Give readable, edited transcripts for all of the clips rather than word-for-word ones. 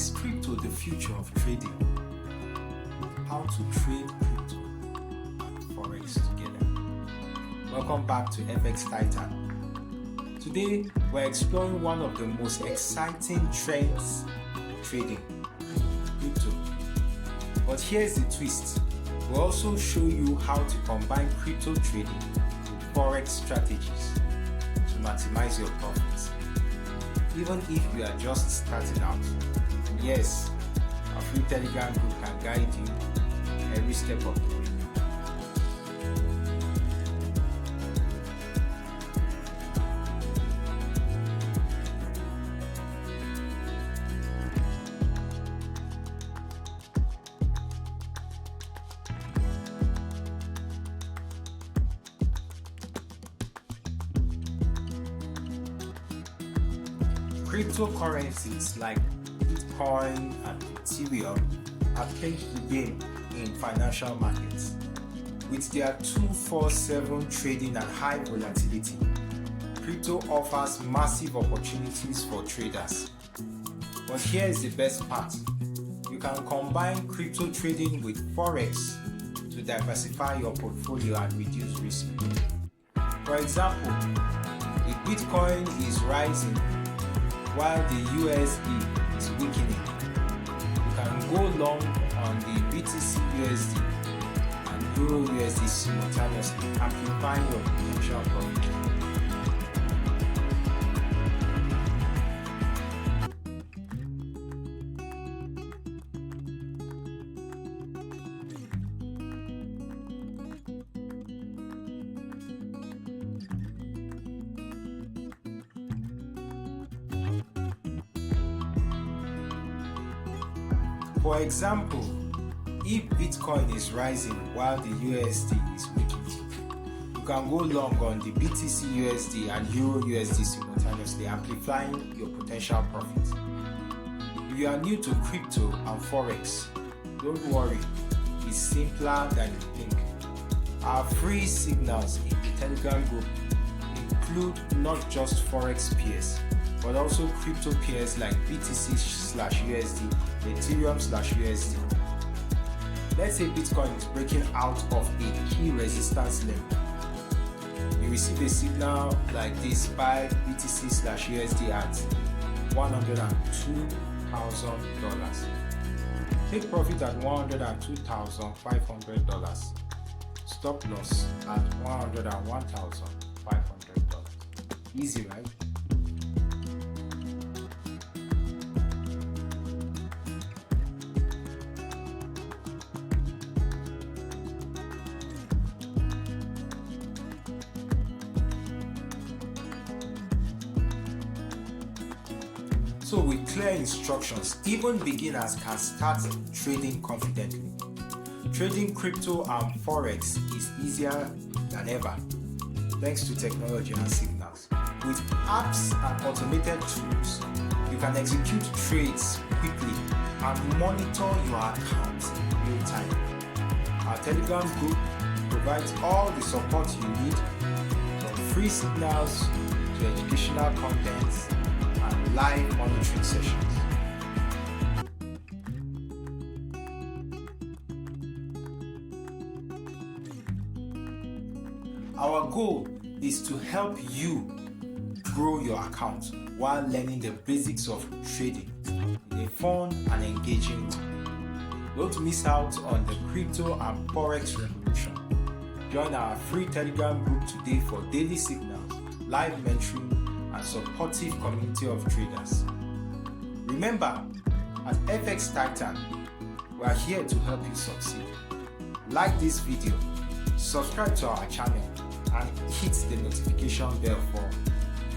Is crypto the future of trading? How to trade crypto and Forex together. Welcome back to FX Titan. Today we're exploring one of the most exciting trends in trading, crypto. But here's the twist. We'll also show you how to combine crypto trading with Forex strategies to maximize your profits, even if you are just starting out. And yes, our free Telegram group can guide you every step of the way. Cryptocurrencies like Bitcoin and Ethereum have changed the game in financial markets. With their 24/7 trading and high volatility, crypto offers massive opportunities for traders. But here is the best part. You can combine crypto trading with Forex to diversify your portfolio and reduce risk. For example, if Bitcoin is rising while the USD is weakening, you can go long on the BTC USD and Euro USD simultaneously, amplifying your potential profit. For example, if Bitcoin is rising while the USD is weakening, you can go long on the BTC USD and Euro USD simultaneously, amplifying your potential profit. If you are new to crypto and Forex, don't worry, it's simpler than you think. Our free signals in the Telegram group include not just Forex peers, but also crypto peers like BTC/USD, Ethereum/USD. Let's say Bitcoin is breaking out of a key resistance level. You receive a signal like this: buy BTC/USD at $102,000. Take profit at $102,500. Stop loss at $101,500. Easy, right? So with clear instructions, even beginners can start trading confidently. Trading crypto and Forex is easier than ever thanks to technology and signals. With apps and automated tools, you can execute trades quickly and monitor your account in real time. Our Telegram group provides all the support you need, from free signals to educational contents and live monitoring sessions. Our goal is to help you grow your account while learning the basics of trading in a fun and engaging way. Don't miss out on the crypto and Forex revolution. Join our free Telegram group today for daily signals, live mentoring, and supportive community of traders. Remember, at FX Titan, we are here to help you succeed. Like this video, subscribe to our channel, and hit the notification bell for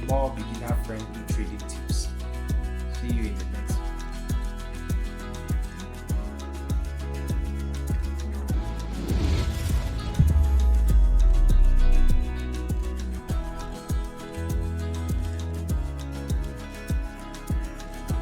more beginner-friendly